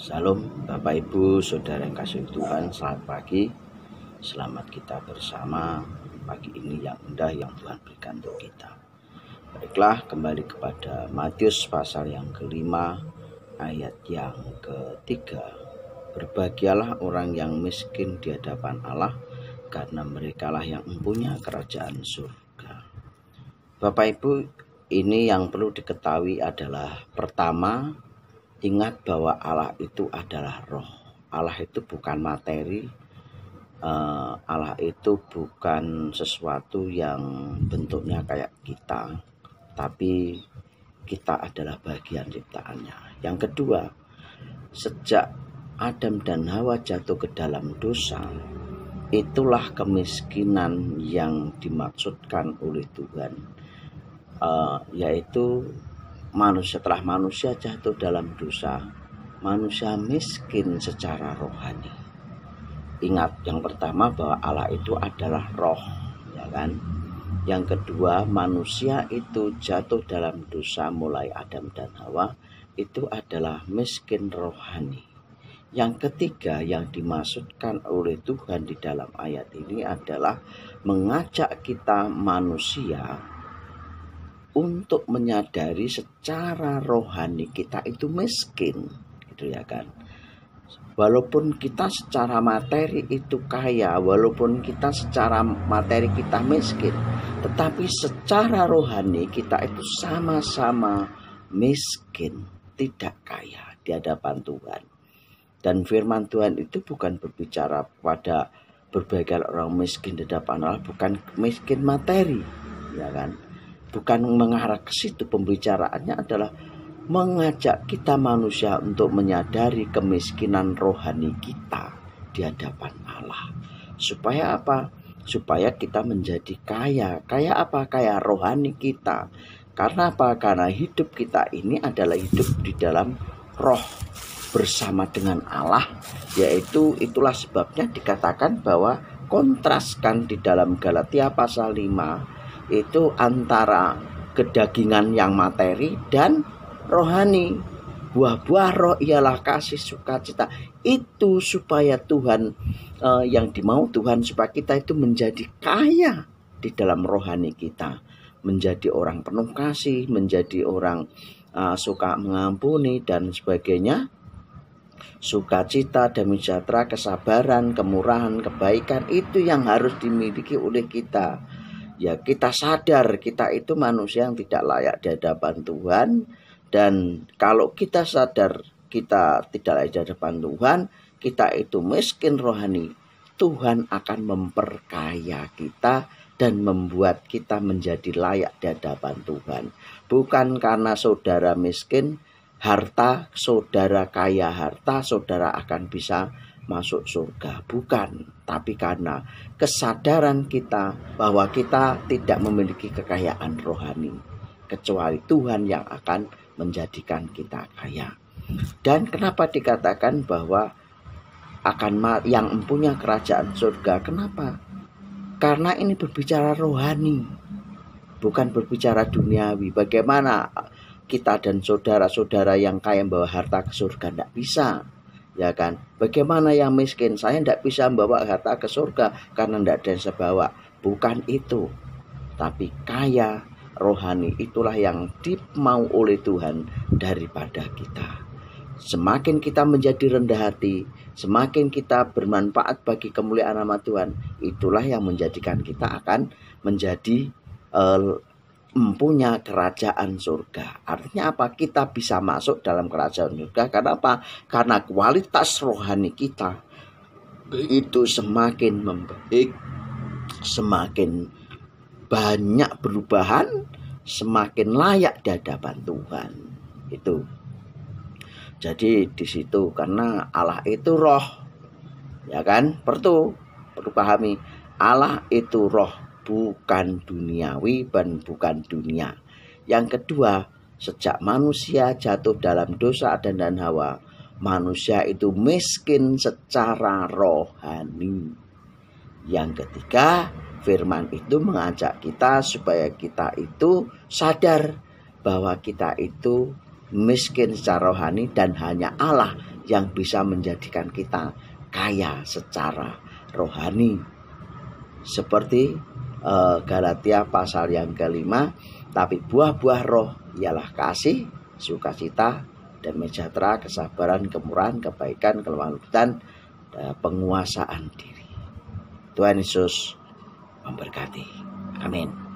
Salam Bapak Ibu Saudara yang kasih Tuhan, selamat pagi. Selamat kita bersama pagi ini yang indah yang Tuhan berikan untuk kita. Baiklah, kembali kepada Matius pasal yang kelima ayat yang ketiga. Berbahagialah orang yang miskin di hadapan Allah, karena merekalah yang mempunyai kerajaan surga. Bapak Ibu, ini yang perlu diketahui adalah pertama, ingat bahwa Allah itu adalah roh. Allah itu bukan materi. Allah itu bukan sesuatu yang bentuknya kayak kita, tapi kita adalah bagian ciptaannya. Yang kedua, sejak Adam dan Hawa jatuh ke dalam dosa, itulah kemiskinan yang dimaksudkan oleh Tuhan, yaitu setelah manusia jatuh dalam dosa, manusia miskin secara rohani. Ingat, yang pertama bahwa Allah itu adalah roh, ya kan? Yang kedua, manusia itu jatuh dalam dosa mulai Adam dan Hawa, itu adalah miskin rohani. Yang ketiga yang dimaksudkan oleh Tuhan di dalam ayat ini adalah mengajak kita manusia untuk menyadari secara rohani kita itu miskin, gitu ya kan. Walaupun kita secara materi itu kaya, walaupun kita secara materi kita miskin, tetapi secara rohani kita itu sama-sama miskin, tidak kaya di hadapan Tuhan. Dan firman Tuhan itu bukan berbicara pada berbagai orang miskin di hadapan Allah, bukan miskin materi, ya kan. Bukan mengarah ke situ, pembicaraannya adalah mengajak kita manusia untuk menyadari kemiskinan rohani kita di hadapan Allah. Supaya apa? Supaya kita menjadi kaya. Kaya apa? Kaya rohani kita. Karena apa? Karena hidup kita ini adalah hidup di dalam roh bersama dengan Allah. Yaitu itulah sebabnya dikatakan bahwa kontraskan di dalam Galatia pasal 5 itu antara kedagingan yang materi dan rohani. Buah-buah roh ialah kasih, sukacita. Itu supaya Tuhan, yang dimau Tuhan supaya kita itu menjadi kaya di dalam rohani kita. Menjadi orang penuh kasih, menjadi orang suka mengampuni dan sebagainya. Sukacita, damai sejahtera, kesabaran, kemurahan, kebaikan, itu yang harus dimiliki oleh kita. Ya, kita sadar kita itu manusia yang tidak layak di hadapan Tuhan. Dan kalau kita sadar kita tidak layak di hadapan Tuhan, kita itu miskin rohani, Tuhan akan memperkaya kita dan membuat kita menjadi layak di hadapan Tuhan. Bukan karena saudara miskin harta, saudara kaya harta, saudara akan bisa masuk surga, bukan, tapi karena kesadaran kita bahwa kita tidak memiliki kekayaan rohani kecuali Tuhan yang akan menjadikan kita kaya. Dan kenapa dikatakan bahwa akan yang mempunyai kerajaan surga? Kenapa? Karena ini berbicara rohani, bukan berbicara duniawi. Bagaimana kita dan saudara-saudara yang kaya membawa harta ke surga? Tidak bisa, ya kan? Bagaimana yang miskin? Saya tidak bisa membawa harta ke surga karena tidak ada yang saya bawa. Bukan itu, tapi kaya rohani itulah yang dimau oleh Tuhan daripada kita. Semakin kita menjadi rendah hati, semakin kita bermanfaat bagi kemuliaan nama Tuhan, itulah yang menjadikan kita akan menjadi mempunyai kerajaan surga. Artinya apa? Kita bisa masuk dalam kerajaan surga. Karena apa? Karena kualitas rohani kita itu semakin membaik, semakin banyak perubahan, semakin layak di hadapan Tuhan. Itu. Jadi di situ karena Allah itu roh, ya kan? Perlu pahami, Allah itu roh, bukan duniawi dan bukan dunia. Yang kedua, sejak manusia jatuh dalam dosa Adam dan Hawa, manusia itu miskin secara rohani. Yang ketiga, firman itu mengajak kita supaya kita itu sadar bahwa kita itu miskin secara rohani dan hanya Allah yang bisa menjadikan kita kaya secara rohani. Seperti Galatia pasal yang kelima, tapi buah-buah roh ialah kasih, sukacita, damai sejahtera, kesabaran, kemurahan, kebaikan, kelemah lembut, penguasaan diri. Tuhan Yesus memberkati. Amin.